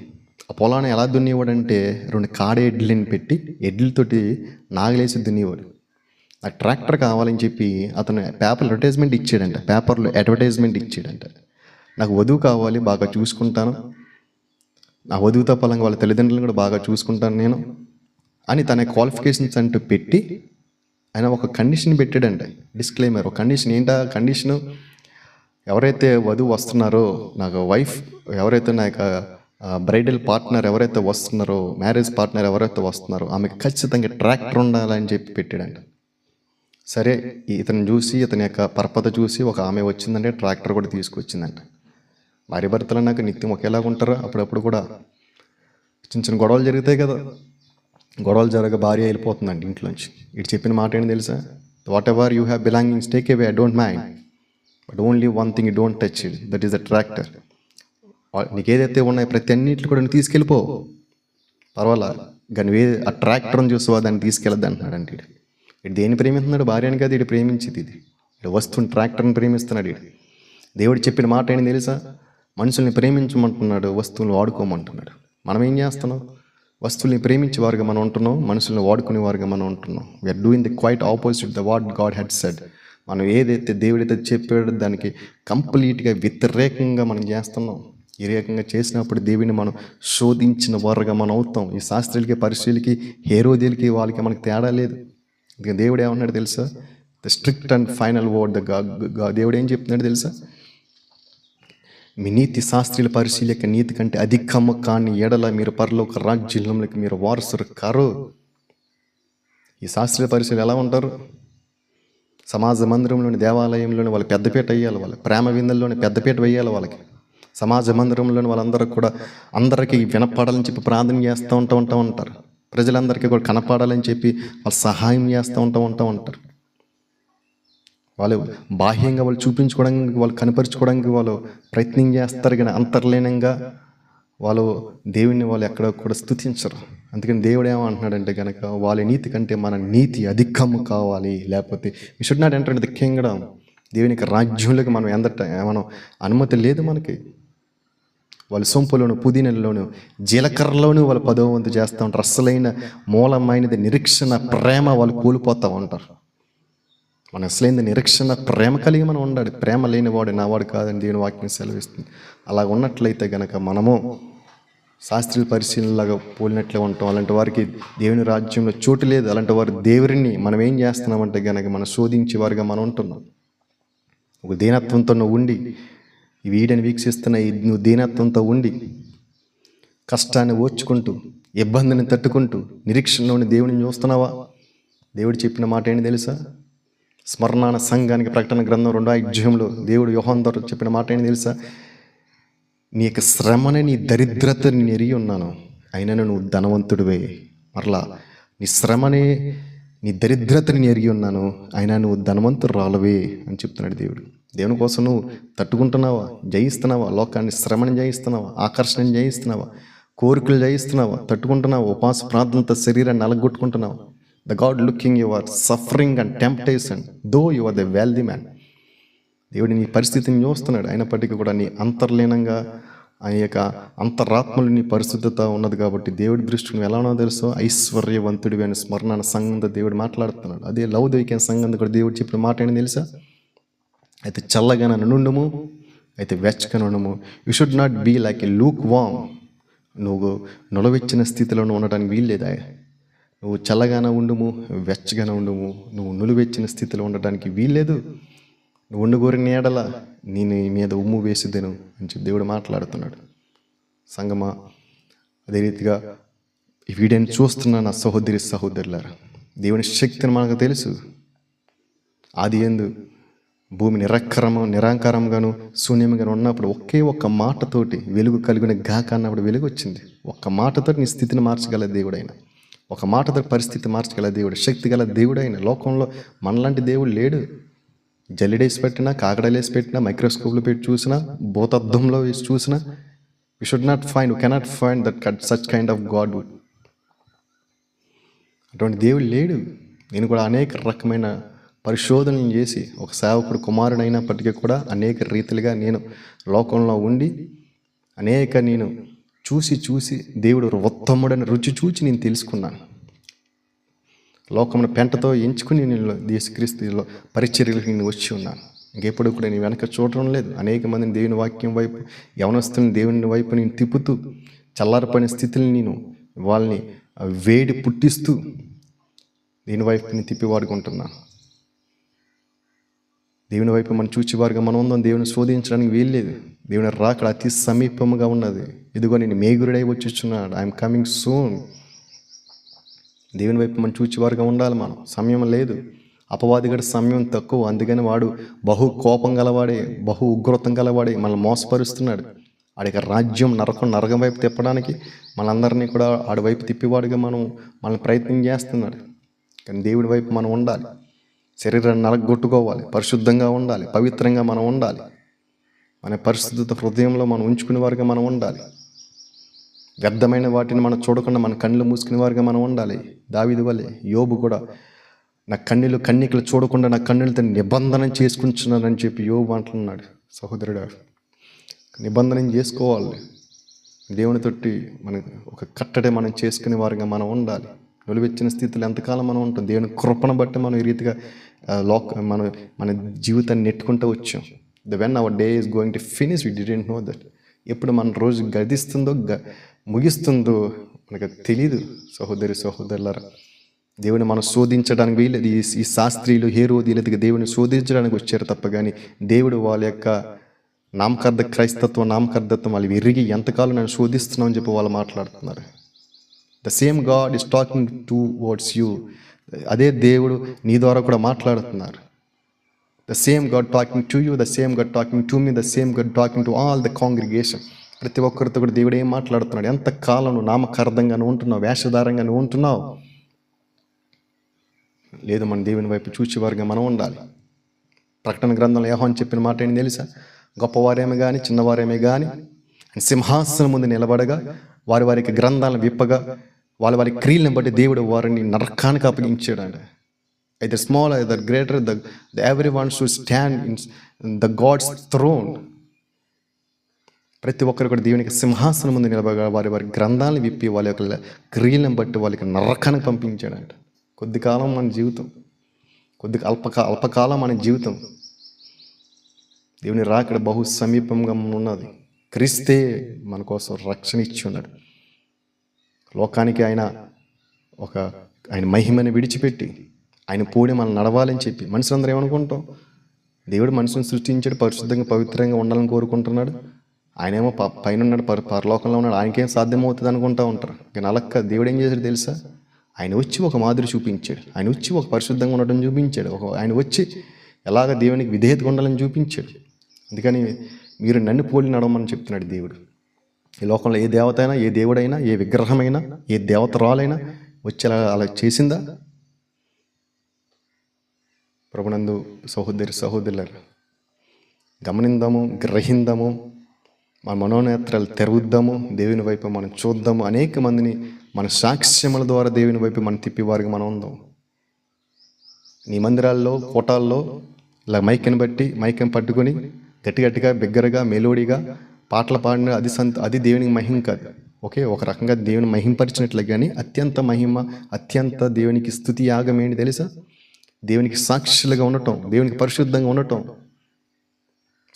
S1: ఆ పొలాన్ని ఎలా దున్నేవాడంటే 2 కాడ ఎడ్లని పెట్టి ఎడ్లతోటి నాగలేసి దున్నేవాడు. ఆ ట్రాక్టర్ కావాలని చెప్పి అతను పేపర్లో అడ్వర్టైజ్మెంట్ ఇచ్చాడంట. నాకు వధువు కావాలి, బాగా చూసుకుంటాను, నా వధువుతో పలంగా వాళ్ళ తల్లిదండ్రులను కూడా బాగా చూసుకుంటాను నేను అని తన క్వాలిఫికేషన్స్ అంటూ పెట్టి ఆయన ఒక కండిషన్ పెట్టాడండి. డిస్క్లైమర్, ఒక కండిషన్. ఏంటా కండిషను? ఎవరైతే వధువు వస్తున్నారో, నాకు వైఫ్ ఎవరైతే నా యొక్క బ్రైడల్ పార్ట్నర్ ఎవరైతే వస్తున్నారో, మ్యారేజ్ పార్ట్నర్ ఎవరైతే వస్తున్నారో ఆమెకు ఖచ్చితంగా ట్రాక్టర్ ఉండాలని చెప్పి పెట్టాడంట. సరే, ఇతను చూసి ఇతని యొక్క పరపత చూసి ఒక ఆమె వచ్చిందంటే ట్రాక్టర్ కూడా తీసుకొచ్చిందంట. భార్య భర్తలు అన్నాక నిత్యం ఒకేలాగా ఉంటారా? అప్పుడప్పుడు కూడా చిన్న చిన్న గొడవలు జరుగుతాయి కదా. గొడవలు జరగ భార్య వెళ్ళిపోతుందండి ఇంట్లోంచి. ఇటు చెప్పిన మాట ఏంటి తెలుసా? What ever you have belongings take away, I don't mind, but only one thing you don't touch it, that is the tractor. నీకు ఏదైతే ఉన్నాయో ప్రతి అన్నింటిలో కూడా నువ్వు తీసుకెళ్ళిపో, పర్వాలా, కానీ ఆ ట్రాక్టర్ని చూసావా దాన్ని తీసుకెళ్ళద్దు అంటున్నాడు. ఇటు దేన్ని ప్రేమిస్తున్నాడు? భార్యని కాదు ఇటు ప్రేమించేది. ఇటు వస్తువుని, ట్రాక్టర్ని ప్రేమిస్తున్నాడు. ఇటు దేవుడు చెప్పిన మాట ఏంటి తెలుసా? మనుషుల్ని ప్రేమించమంటున్నాడు, వస్తువులను వాడుకోమంటున్నాడు. మనం ఏం చేస్తున్నాం? వస్తువుల్ని ప్రేమించేవారుగా మనం ఉంటున్నాం, మనుషుల్ని వాడుకునేవారుగా మనం ఉంటున్నాం. We are doing the quite opposite the what God had said. మనం ఏదైతే దేవుడైతే చెప్పాడో దానికి కంప్లీట్గా వ్యతిరేకంగా మనం చేస్తున్నాం. ఈ రకంగా చేసినప్పుడు దేవుని మనం శోధించిన వారుగా మనం అవుతాం. ఈ శాస్త్రులకి, పరిశీలకి, హేరోదేలకి వాళ్ళకి మనకు తేడా లేదు. ఇక దేవుడు ఏమన్నాడు తెలుసా? The strict and final word దేవుడు ఏం చెప్తున్నాడు తెలుసా? మీ నీతి శాస్త్రీల పరిశీలక నీతి కంటే అధికము కాని ఎడల మీరు పరలోక రాజ్యంలోకి మీరు వారసులు కారు. ఈ శాస్త్రీయ పరిశీలన ఎలా ఉంటారు? సమాజ మందిరంలోని, దేవాలయంలోని వాళ్ళు పెద్దపీట వేయాలి, వాళ్ళ ప్రేమ విందుల్లోని పెద్దపీట వేయాలి వాళ్ళకి. సమాజ మందిరంలోని వాళ్ళందరూ కూడా అందరికీ వినపడాలని చెప్పి ప్రార్థన చేస్తూ ఉంటారు. ప్రజలందరికీ కూడా కనపడాలని చెప్పి వాళ్ళు సహాయం చేస్తూ ఉంటారు. వాళ్ళు బాహ్యంగా వాళ్ళు చూపించుకోవడానికి, వాళ్ళు కనపరుచుకోవడానికి వాళ్ళు ప్రయత్నం చేస్తారు, కానీ అంతర్లీనంగా వాళ్ళు దేవుని వాళ్ళు ఎక్కడ కూడా స్తుతించరు. అందుకని దేవుడు ఏమంటున్నాడంటే కనుక వాళ్ళ నీతి కంటే మన నీతి అధికము కావాలి, లేకపోతే we should not enter the kingdom. దేవుని యొక్క రాజ్యంలోకి మనం అనుమతి లేదు మనకి. వాళ్ళు సొంపులోను, పుదీనలోను, జీలకర్రలోను వాళ్ళు 10వ వంతు చేస్తూ ఉంటారు. అసలైన మూలమైనది నిరీక్షణ, ప్రేమ వాళ్ళు కోల్పోతూ ఉంటారు. మన అసలైన నిరీక్షణ, ప్రేమ కలిగి మనం ఉండాలి. ప్రేమ లేనివాడు నావాడు కాదని దేవుని వాక్యం సెలవిస్తుంది. అలా ఉన్నట్లయితే కనుక మనము శాస్త్రీయ పరిశీలనలాగా పోలినట్లే ఉంటాం. అలాంటి వారికి దేవుని రాజ్యంలో చోటు లేదు. అలాంటి వారి దేవుడిని మనం ఏం చేస్తున్నామంటే కనుక మనం శోధించే వారిగా మనం ఉంటున్నాం. ఒక దీనత్వంతో నువ్వు ఉండి, ఈ వీడిని వీక్షిస్తున్న నువ్వు దీనత్వంతో ఉండి కష్టాన్ని ఓర్చుకుంటూ, ఇబ్బందిని తట్టుకుంటూ నిరీక్షణలోని దేవుని చూస్తున్నావా? దేవుడు చెప్పిన మాట ఏంటి తెలుసా? స్మరణాన సంఘానికి ప్రకటన గ్రంథం 2వ అధ్యాయంలో దేవుడు యోహాను ద్వారా చెప్పిన మాట ఏంటి తెలుసా? నీ యొక్క శ్రమని, నీ దరిద్రతని నేను ఎరిగి ఉన్నాను, అయినను నువ్వు ధనవంతుడివే. మరలా నీ శ్రమనే, నీ దరిద్రతని నేను ఎరిగి ఉన్నాను, అయినా నువ్వు ధనవంతురాలవే అని చెప్తున్నాడు దేవుడు. దేవుని కోసం నువ్వు తట్టుకుంటున్నావా? జయిస్తున్నావా? లోకాన్ని, శ్రమని జయిస్తున్నావా? ఆకర్షణని జయిస్తున్నావా? కోరికలు జయిస్తున్నావా? తట్టుకుంటున్నావా? ఉపవాస ప్రార్థనతో శరీరాన్ని నలగొట్టుకుంటున్నావా? The God looking your suffering and temptation, though you are the wealthy man. దేవుడు నీ పరిస్థితిని చూస్తున్నాడు. అయినప్పటికీ కూడా నీ అంతర్లీనంగా ఆయన యొక్క అంతరాత్మలు నీ పరిశుద్ధత ఉన్నది కాబట్టి దేవుడి దృష్టిని నువ్వు ఎలానో తెలుసో ఐశ్వర్యవంతుడివి అని స్మరణాన సంఘంతో దేవుడు మాట్లాడుతున్నాడు. అదే లౌకిక సంఘం కూడా దేవుడు చెప్పిన మాట ఏంటి తెలుసా? అయితే చల్లగా నుండుము, అయితే వెచ్చగా నుండుము. You should not be like a lukewarm. నువ్వు నులవెచ్చిన స్థితిలో ఉండటానికి వీల్లేదా? నువ్వు చల్లగానే ఉండుము, వెచ్చగానే ఉండుము. నువ్వు నులివెచ్చిన స్థితిలో ఉండటానికి వీల్లేదు. నువ్వు ఉండుగోరిన ఎడల నేను నీ మీద ఉమ్ము వేసిదేను అని చెప్పి దేవుడు మాట్లాడుతున్నాడు. సంగమా, అదే రీతిగా ఈ వీడియోని చూస్తున్న నా సహోదరులారా, దేవుని శక్తిని మనకు తెలుసు. ఆది యందు భూమి నిరాకారంగాను శూన్యంగాను ఉన్నప్పుడు ఒకే ఒక్క మాటతోటి వెలుగు కలిగిన గాక అన్నప్పుడు వెలుగు వచ్చింది. ఒక్క మాటతోటి నీ స్థితిని మార్చగల దేవుడైన, ఒక మాటతో పరిస్థితి మార్చగల దేవుడు, శక్తి గల దేవుడైన. లోకంలో మనలాంటి దేవుడు లేడు. జల్లిడేసి పెట్టినా, కాకడలేసి పెట్టినా, మైక్రోస్కోప్లో పెట్టి చూసినా, భూతద్దంలో వేసి చూసినా, you should not find, you cannot find that such kind of God. అటువంటి దేవుడు లేడు. నేను కూడా అనేక రకమైన పరిశోధనలు చేసి ఒక సేవకుడు కుమారుడు అయినప్పటికీ కూడా అనేక రీతిలుగా నేను లోకంలో ఉండి నేను చూసి దేవుడు ఉత్తముడని రుచి చూచి నేను తెలుసుకున్నాను. లోకమును పెంటతో ఎంచుకుని నేను యేసుక్రీస్తులో పరిచర్యలకు నేను వచ్చి ఉన్నాను. ఇంకెప్పుడు కూడా నేను వెనక చూడడం లేదు. అనేక మందిని దేవుని వాక్యం వైపు, యవనస్తుని దేవుని వైపు నేను తిప్పుతూ చల్లారిపోయిన స్థితిని నేను వాళ్ళని వేడి పుట్టిస్తూ దీని వైపుని తిప్పివాడుకుంటున్నాను. దేవుని వైపు మనం చూచేవారుగా మనం ఉందాం. దేవుని శోధించడానికి వీల్లేదు. దేవుని రాకడ అతి సమీపముగా ఉన్నది. ఇదిగో నేను మేగురుడై వచ్చుచున్నాడు. I'm coming soon. దేవుని వైపు మనం చూచేవారుగా ఉండాలి. మనం సమయం లేదు. అపవాదిగడ సమయం తక్కువ. అందుకని వాడు బహు కోపం గలవాడే, బహు ఉగ్రతం గలవాడే మనల్ని మోసపరుస్తున్నాడు. ఆడికి రాజ్యం నరకం వైపు తిప్పడానికి మనందరినీ కూడా ఆడి వైపు తిప్పేవాడుగా మనల్ని ప్రయత్నం చేస్తున్నాడు. కానీ దేవుడి వైపు మనం ఉండాలి. శరీరాన్ని నలగొట్టుకోవాలి, పరిశుద్ధంగా ఉండాలి, పవిత్రంగా మనం ఉండాలి. మన పరిశుద్ధత హృదయంలో మనం ఉంచుకునే వారుగా మనం ఉండాలి. వ్యర్థమైన వాటిని మనం చూడకుండా మన కళ్ళు మూసుకునే వారుగా మనం ఉండాలి. దావీదు వలె యోబు కూడా నా కన్నికలు చూడకుండా నా కన్నులతో నిబంధన చేసుకుంటున్నానని చెప్పి యోబు అంటున్నాడు. సహోదరుడా, నిబంధన చేసుకోవాలి. దేవుని తోటి మనకు ఒక కట్టడే మనం చేసుకునే వారుగా మనం ఉండాలి. నిలువెచ్చిన స్థితిలో ఎంతకాలం మనం ఉంటాం. దేవుని కృపను బట్టి మనం ఈ రీతిగా మన జీవితాన్ని నెట్టుకుంటూ వచ్చాం. When our day is going to finish we didn't know that. ఎప్పుడు మన రోజు గడిస్తుందో ముగిస్తుందో మనకు తెలీదు. సహోదరులారా, దేవుని మనం శోధించడానికి వీలేదు. ఈ శాస్త్రీయులు హేరోదీయులు దేవుని శోధించడానికి వచ్చారు తప్ప కానీ దేవుడు వాళ్ళ యొక్క నామకార్థత్వం వాళ్ళు విరిగి ఎంతకాలం నేను శోధిస్తున్నామని చెప్పి వాళ్ళు మాట్లాడుతున్నారు. The same God is talking towards you. అదే దేవుడు నీ ద్వారా కూడా మాట్లాడుతున్నారు. The same God talking to you, the same God talking to me, the same God talking to all the congregation. ప్రతి ఒక్కరితో కూడా దేవుడు ఏం మాట్లాడుతున్నాడు? ఎంతకాలం నువ్వు నామకార్థంగానే ఉంటున్నావు, వేషధారంగానే ఉంటున్నావు? లేదు, మన దేవుని వైపు చూచేవారుగా మనం ఉండాలి. ప్రకటన గ్రంథంలో యోహాను చెప్పిన మాట ఏంటి తెలుసా? గొప్పవారేమి కానీ చిన్నవారేమి కానీ సింహాసనం ముందు నిలబడగా వారికి గ్రంథాలను విప్పగా వారి క్రియలను బట్టి దేవుడు వారిని నరకానికి అప్పగించాడు అండి. either small, either greater, the everyone should stand in the God's throne. ప్రతి ఒక్కరు కూడా దేవునికి సింహాసనం ముందు నిలబడగా వారి గ్రంథాలను విప్పి వాళ్ళ యొక్క క్రియలను బట్టి వాళ్ళకి నరకానికి పంపించాడంట. కొద్ది కాలం మన జీవితం, అల్పకాలం మన జీవితం. దేవుని రాకడ బహు సమీపంగా ఉన్నది. క్రీస్తే మన కోసం రక్షణ ఇచ్చి ఉన్నాడు. లోకానికి ఆయన మహిమని విడిచిపెట్టి ఆయన పోడి మనం నడవాలని చెప్పి మనుషులందరూ ఏమనుకుంటాం? దేవుడు మనుషుని సృష్టించాడు, పరిశుద్ధంగా పవిత్రంగా ఉండాలని కోరుకుంటున్నాడు. ఆయనేమో పైన ఉన్నాడు, పరలోకంలో ఉన్నాడు, ఆయనకేం సాధ్యమవుతుంది అనుకుంటూ ఉంటారు. కానీ అలక్క దేవుడు ఏం చేశాడు తెలుసా? ఆయన వచ్చి ఒక మాదిరి చూపించాడు. ఆయన వచ్చి ఒక పరిశుద్ధంగా ఉండడం చూపించాడు. ఆయన వచ్చి ఎలాగ దేవునికి విధేయతగా ఉండాలని చూపించాడు. అందుకని మీరు నన్ను పోలి నడవమని చెప్తున్నాడు దేవుడు. ఈ లోకంలో ఏ దేవత అయినా, ఏ దేవుడైనా, ఏ విగ్రహమైనా, ఏ దేవతరాలైనా వచ్చి అలా చేసిందా? ప్రభునందు సహోదరులారా, గమనిందాము, గ్రహిందాము, మన మనోనేత్రాలు తెరుద్దాము, దేవుని వైపు మనం చూద్దాము. అనేక మందిని మన సాక్ష్యముల ద్వారా దేవుని వైపు మనం తిప్పివారుగా మనం ఉందాం. నీ మందిరాల్లో, కోటాల్లో ఇలా మైకని పట్టుకొని గట్టిగా బిగ్గరగా మెలోడీగా పాటలు పాడిన అది దేవునికి మహిమ కాదు. ఓకే, ఒక రకంగా దేవుని మహింపరిచినట్లే, కానీ అత్యంత దేవునికి స్తుతి యాగం ఏంటి తెలుసా? దేవునికి సాక్షులుగా ఉండటం, దేవునికి పరిశుద్ధంగా ఉండటం.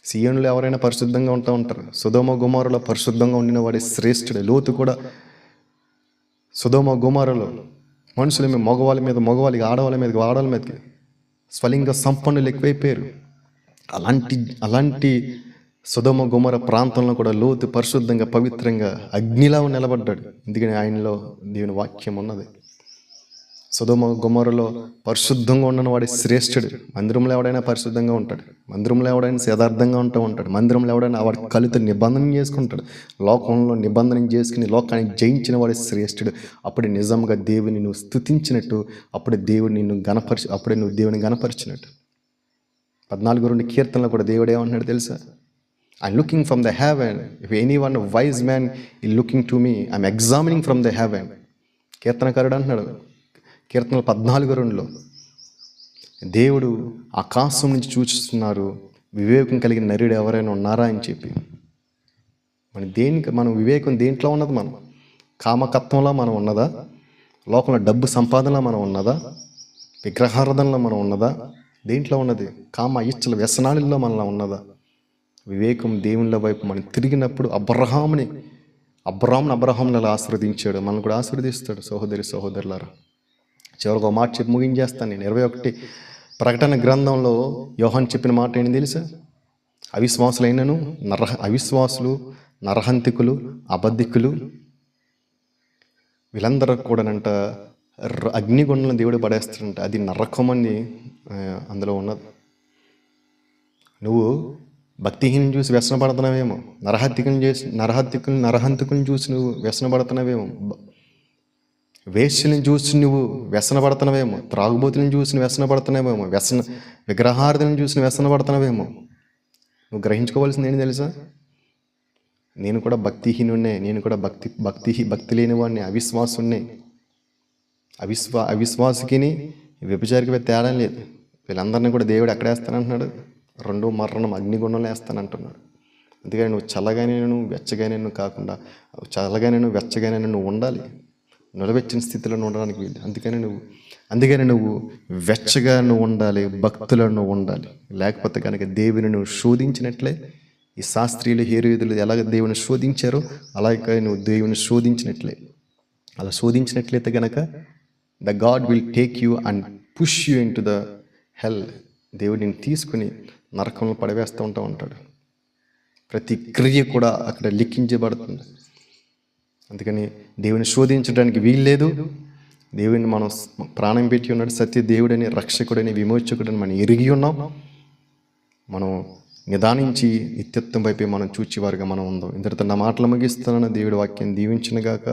S1: సీయోనులో ఎవరైనా పరిశుద్ధంగా ఉంటారు. సొదొమ గొమొర్రాలో పరిశుద్ధంగా ఉండిన వాడే శ్రేష్ఠుడే. లోతు కూడా సొదొమ గొమొర్రాలో మనుషుల మీద, మగవాళ్ళకి, ఆడవాళ్ళ మీదకి స్వలింగ సంపన్నులు ఎక్కువైపోయారు. అలాంటి సొదొమ గొమొర్రా ప్రాంతంలో కూడా లోతు పరిశుద్ధంగా పవిత్రంగా అగ్నిలా నిలబడ్డాడు. ఎందుకని ఆయనలో దేవుని వాక్యం ఉన్నది. సొదొమ గొమొర్రాలో పరిశుద్ధంగా ఉన్న వాడే శ్రేష్ఠుడు. మందిరంలో ఎవడైనా పరిశుద్ధంగా ఉంటాడు, మందిరంలో ఎవడైనా యథార్థంగా ఉంటాడు, మందిరంలో ఎవడైనా వాడి కలుతో నిబంధన చేసుకుంటాడు. లోకంలో నిబంధన చేసుకుని లోకాన్ని జయించిన వాడే శ్రేష్ఠుడు. అప్పుడే నిజంగా దేవుని నువ్వు స్తుతించినట్టు, అప్పుడే నువ్వు దేవుని గణపరిచినట్టు. 14:2 కీర్తనలో కూడా దేవుడు ఏమంటున్నాడు తెలుసా? I'm looking from the heaven, if any one wise man ఈ looking to me, I'm examining from the heaven. కీర్తనకారుడు అంటున్నాడు కీర్తనలు 14:2, దేవుడు ఆకాశం నుంచి చూస్తున్నారు, వివేకం కలిగిన నరుడు ఎవరైనా ఉన్నారా అని చెప్పి. మన వివేకం దేంట్లో ఉన్నది? మనం కామకత్వంలో మనం ఉన్నదా? లోకంలో డబ్బు సంపాదనలో మనం ఉన్నదా? విగ్రహారాధనలో మనం ఉన్నదా? దేంట్లో ఉన్నది? కామ ఇచ్చల వ్యసనాలలో మనలో ఉన్నదా? వివేకం దేవుళ్ళ వైపు మనం తిరిగినప్పుడు అబ్రహాంను అలా ఆశీర్వదించాడు, మనల్ని కూడా ఆశీర్వదిస్తాడు. సహోదరులారా, చివరికి ఒక మాట చెప్పి ముగించేస్తాను నేను. 21 ప్రకటన గ్రంథంలో యోహాను చెప్పిన మాట ఏంటి తెలుసా? అవిశ్వాసులు, నరహంతికులు, అబద్ధికులు వీళ్ళందరూ కూడానంట అగ్నిగుండంలో దేవుడు పడేస్తాడంట. అది నరకం అని అందులో ఉన్నది. నువ్వు భక్తిహీనం చూసి వ్యసన పడుతున్నావేమో, నరహంతికులను చూసి నువ్వు వ్యసన పడుతున్నావేమో, వేశ్యలను చూసి నువ్వు వ్యసన పడుతున్నావేమో, త్రాగుబోతులను చూసి వ్యసన పడుతున్నావేమో, విగ్రహార్థులను చూసి వ్యసన పడుతున్నావేమో. నువ్వు గ్రహించుకోవాల్సింది ఏంటి తెలుసా? నేను కూడా భక్తిహీనున్నే, నేను కూడా భక్తి లేనివాడిని, అవిశ్వాసున్నే. అవిశ్వాసకి వ్యభిచారికి తేడా లేదు. వీళ్ళందరినీ కూడా దేవుడు ఎక్కడేస్తానంటున్నాడు? రెండో మరణం అగ్నిగుండంలో వేస్తానంటున్నాడు. అందుకని నువ్వు చల్లగానే వెచ్చగానే కాకుండా, చల్లగానే వెచ్చగానే నువ్వు ఉండాలి. నిలవెచ్చిన స్థితిలో ఉండడానికి వీలు. అందుకని నువ్వు వెచ్చగా ఉండాలి, భక్తులను ఉండాలి. లేకపోతే కనుక దేవుని నువ్వు శోధించినట్లే, ఈ శాస్త్రీయులు హేరోదులు ఎలాగ దేవుని శోధించారో అలాగే నువ్వు దేవుని శోధించినట్లే. అలా శోధించినట్లయితే కనుక the God will take you and push you in to the hell. దేవుడు నేను తీసుకుని నరకంలో పడవేస్తూ ఉంటాడు. ప్రతి క్రియ కూడా అక్కడ లిఖించబడుతుంది. అందుకని దేవుని శోధించడానికి వీల్లేదు. దేవుని మనం ప్రాణం పెట్టి ఉన్నాడు, సత్య దేవుడని, రక్షకుడని, విమోచకుడని మనం ఎరిగి ఉన్నాం. మనం నిదానించి నిత్యత్వం వైపే మనం చూచేవారుగా మనం ఉందాం. ఇంతటితో నా మాటలు ముగిస్తున్నాను. దేవుడి వాక్యం దీవించునుగాక.